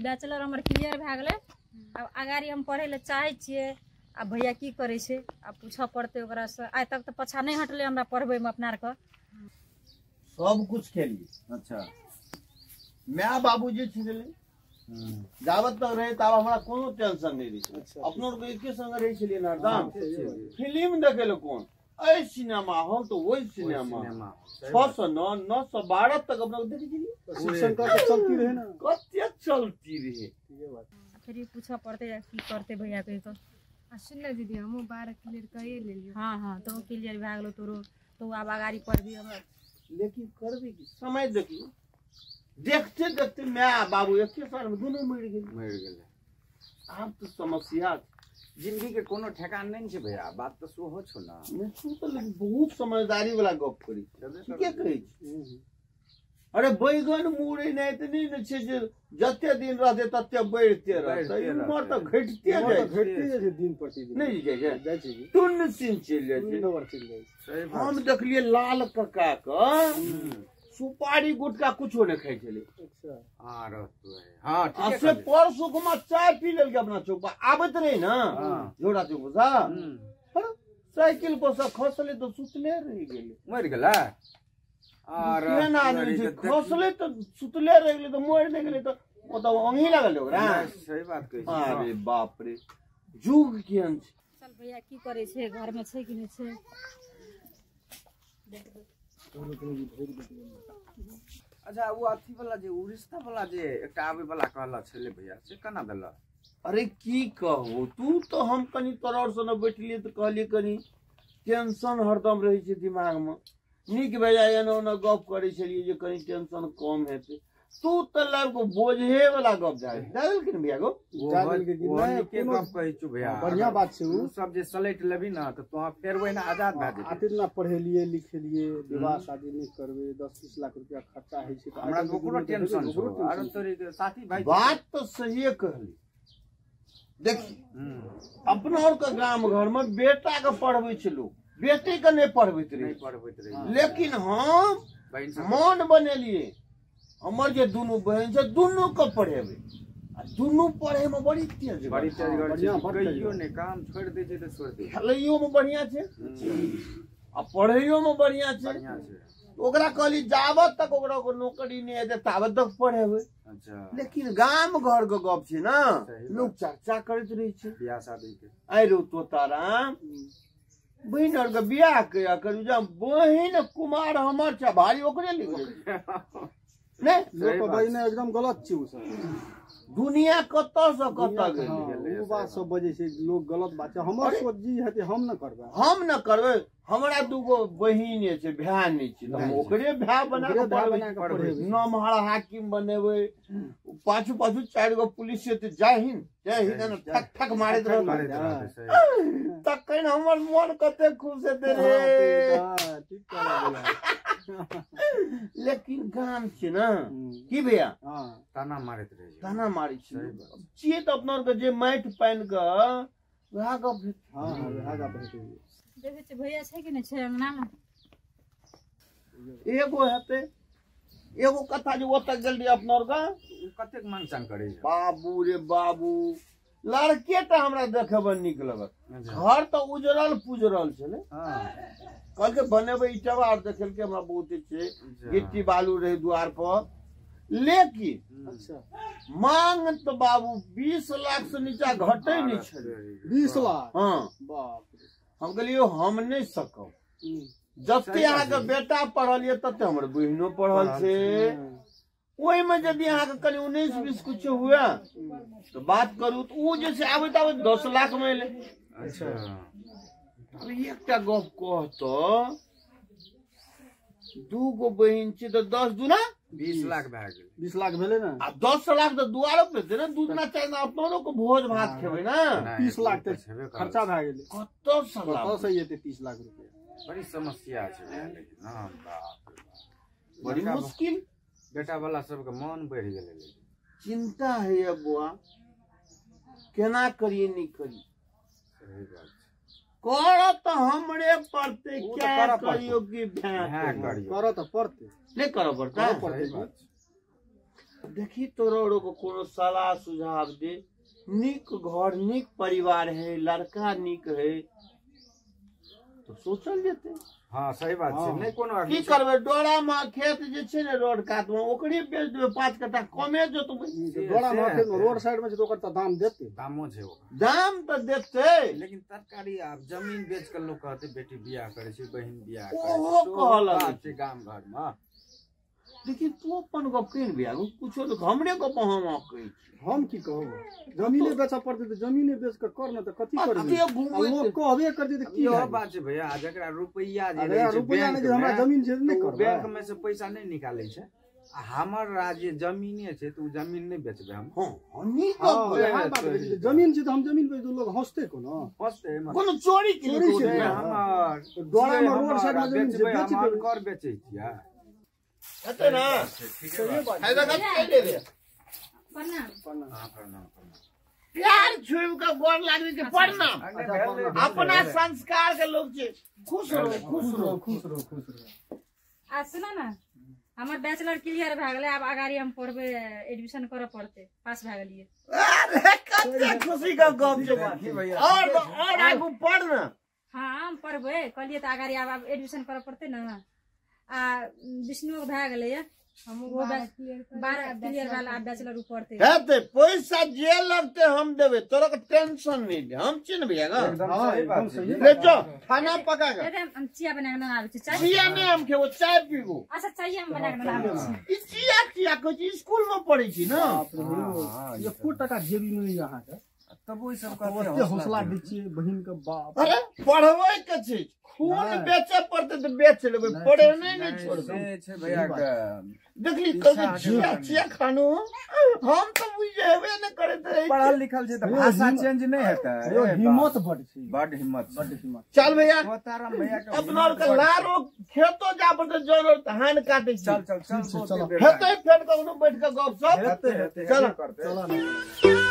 Bachelor हमर clear भए गेलै। अब आगारी हम पढ़े ले चाहे छियै। अब भैया की करे छे, अब पूछा पड़ते ओकरा से। आज तक तो पछा नहीं हटले हमरा पढ़बे में अपना के। सब कुछ खेली। अच्छा मैं बाबूजी छिले जावत तक रहे तब हमरा कोनो टेंशन नहीं रही। अच्छा अपनो के एके संग रही छलिए ना दाम फिल्म देखे ले कोन ए सिनेमा हॉल तो वही सिनेमा 609 912 तक अपना देखे छलिए। शिक्षण का चलती रहे ना कते चलती रहे। फिर ये पूछा पड़ते की करते भैया के तो सुन ना दीदी हम 12 क्लियर करिए ले लियो। हां हां तो क्लियर भए गेलो तोरो तो अब आगारी पढ़बी हम। लेकिन करबे की समय देखियो देखते देखते मैं बाबू एक साल में दोनों मर गेल। अब तो समस्या जिंदगी के कोनो ठेकान नहीं छे भैया। बात तो सो हो छो ना मैं तो बहुत समझदारी वाला गप करी के कहै छी। अरे बैगन मुड़े नहीं तो नहीं छे जे जते दिन रहते तते बढ़ते रहते उमर तो घटते जाय दिन प्रतिदिन नहीं जाय छै टुन सिन चल जाय छै। हम देखलिए लाल कक्का का सुपारी गुटका कुछो नहीं खाई छले। अच्छा हां रहतो है। हां ठीक है से परसों को में चाय पी लेल के अपना चौक पर आबत रही ना जोड़ा चौक सा साइकिल पर से खसले तो सुतले रह गेले मर गेला। और केना आदमी छै खसले तो सुतले रह गेले तो मर नहीं गेले तो ओ तो अंगी लागल ओकरा। सही बात कहै छी। अरे बाप रे जुग केहन छै। चल भैया की करे छे घर में छे कि नहीं छे। अच्छा वो अथी वाला जे उरिस्ता वाला जे एकटा आवे वाला कहला छले भैया से केना देला। अरे की कहू तू तो हम कनी तोरा से न बैठलिए तो कहलिए कनी टेंशन हरदम रही छै दिमाग में। निक बेजा एनो न गप करे छलिए जे कनी टेंशन कम हेते। तू तो लाइफ को बोझे वाला गप जाय दादल के भैया गो दादल के नहीं के गप कहै छु भैया। बढ़िया बात छै उ सब जे सलेट लेबी ना तो तोहा फेर वही ना आजाद भ जेबी। आते ना पढ़ेलिए लिखेलिए विवाह शादी नहीं करबे 10-20 लाख रुपया खर्चा है छै। हमरा कोनो टेंशन छो आरो तोरी साथी भाई बात तो सही कहली। देख अपना और के गांव घर में बेटा के पढ़बै छै लोग बेटे के नहीं पढ़बैत रहे। लेकिन हम मन बनेलिए हमर जे दुनू बहन छै दुनू के पढ़ेबे आ दुनू पढ़े में बड़ी तेज बढ़िया कहियो ने काम छोड़ दे छै तो छोड़ दे। खेलैयो में बढ़िया छै आ पढ़ैयो में बढ़िया छै। ओकरा कहली जावत तक ओकरा को नौकरी नहीं हेते तावत तक पढ़ेबे। अच्छा लेकिन गांव घर के गप छै ना लोग चर्चा करैत रही छै बियाह शादी के। आइ रो तोताराम बहन और के बियाह कया करू जा बहन कुमार हमर छ भारी ओकरे लिखे नहीं लोग बहन एकदम गलत छै उ सब। दुनिया कत से कत गेल उ बात सब बजे छै लोग गलत बात छै। हमर सोच जी हेते हम न करबे हमरा दूगो बहिन छै भाय नहीं छै हम ओकरे भाय बना के पढ़बे नमहर हाकिम बनेबे पाछू पाछू 4 गो पुलिस से जय हिंद ठक ठक मारत रह तखन हमर मन कते खुश हेते रे। ठीक कहला लेकिन गाम छै ना की भैया ताना मारत रहे ताना मारी छिए तो अपना के जे माटि पानि के वह गप। हां वह गप देखे छै भैया छै कि नहीं छै अंगना में। एगो हेते एगो कथा जे ओतक जल्दी अपना और के कतेक मांग चांग करे बाबू रे बाबू लड़के तो हमरा देखेबे निक लगत। घर तो उजरल पुजरल छले कल के बनेबे ईटवा और देखल के हमरा बहुत छै गिट्टी बालू रहे द्वार पर। लेकिन अच्छा मांग तो बाबू 20 लाख से नीचा घटे नहीं छले। 20 लाख हां बाप रे हम कहलियो हम नहीं सकब जते यहाँ के बेटा पढ़ल ये तते हमर बहिनो पढ़ल छे ओई में यदि यहाँ के कनी 19-20 कुछ हुआ तो बात करू तो उ जैसे आबे 10 लाख में ले। अच्छा अब एकटा गप कह तो दू गो बहिन छै तो 10 दूना 20 लाख भए गेल 20 लाख भेले ना आ 10 लाख तो दुआरो पे दे ना दूना चाहिए अपनो को भोज भात खेबे ना 30 लाख तो खर्चा भए गेले कत से येते 30 लाख रुपया। बड़ी समस्या छै लेकिन हां बाप बड़ी मुश्किल बेटा वाला सब के मन बढ़ गेले। चिंता है ये बुआ केना करिए नहीं करिए सही बात करो तो हमरे पड़ते वो तो क्या करऽ पड़तै। करियो कि हाँ करियो करो तो पड़ते नहीं करो पड़ता सही बात देखी तोरो को कोनो सलाह सुझाव दे निक घर निक परिवार है लड़का निक है तो सोचल जेते हाँ सही बात छै नहीं कोनो की करबे डोरा में खेत जे छै ने रोड कात में ओकरे बेच देबे 5 कट्ठा कमे जोतबे डोरा मार्केट में रोड साइड में छै तो ओकर त दाम देते दामो छै ओकर दाम तो देते लेकिन तरकारी आब जमीन बेच के लोग कहते बेटी बियाह करे छै बहिन बियाह ओहो करे कहलक। छै गाम घर में लेकिन तू अपन गप कहीं बिया कुछो तो हमरे गप हम कही हम की कहब जमीने बेचऽ पड़ते तो जमीने बेच के कर न त कथी करबे अते घुमै लोग कहबे करते त की इहो है बात छै भैया जकरा रुपैया जे अरे रहै छै रुपया बैंक नहीं जे हमरा में, जमीन छै नहीं तो करबे बैंक में से पैसा नहीं निकाले छै आ हमर राज्य जमीने छै तो जमीन नहीं बेचबे हम हां हनी हां गप वएह बात है जे जमीन छै तो हम जमीन बेच दो लोग हंसते कोनो फसते कोनो चोरी के चोरी लिए छै। हमर डोरा में रोड साइड में जमीन छै बेच हम देबै कर बेचै छियै हते ना फायदा का ले ले प्रणाम हाँ प्रणाम प्यार छुब का गोर लागबे के पढ़ना प्रणाम अपना संस्कार के लोग छे खुश रहो खुश रहो खुश रहो खुश रहो आ सुनो ना हमर बैचलर क्लियर भए गेलै आब अगाड़ी हम पढ़बे एडमिशन करऽ पड़ते पास भए गेलियै अरे कते खुशी का गप छे और आगू पढ़ ना हाँ हम पढ़बे कहलियै तऽ अगाड़ी आब एडमिशन करऽ पड़ते ना आ विष्णु भए गेलै वो 12 क्लियर वाला बैचलर पढ़ते हेते पैसा जे लगते हम देबे तोरा के टेंशन नहीं दे हम चिन्ह भैया एकदम हाँ, सही एकदम बात सही। छै ले जो खाना पका के दे हम चिया बना के ना आबै छी चाय चिया नहीं हम के वो चाय पीबू अच्छा चाय हम बना के ना आबै छी ई चिया को स्कूल में पढ़ी छी ना बाप रे हाँ, ये को टका जेबी में नहीं यहाँ के तब ओइ सब ओते हौसला दै छियै बहिन के बाप अरे पढ़वे के छी खून बेचे पड़ते तो बेच लेबे पढ़े नहीं छोड़बे से छै भैया के देखली कल चिया चिया खानो हम तो बुझेबे न करे थे पढ़ल लिखल छै त भाषा चेंज नहीं हेतै यो हिम्मत बड़ छै बड हिम्मत छै। बड़ हिम्मत चल भैया तोताराम भैया के अपना के लारो खेतो जा पड़ते जरूरत हान काटे छी चल चल चल चल, हेते फेर कखनो बैठ के गप सप हेतै हेतै चल। करते चला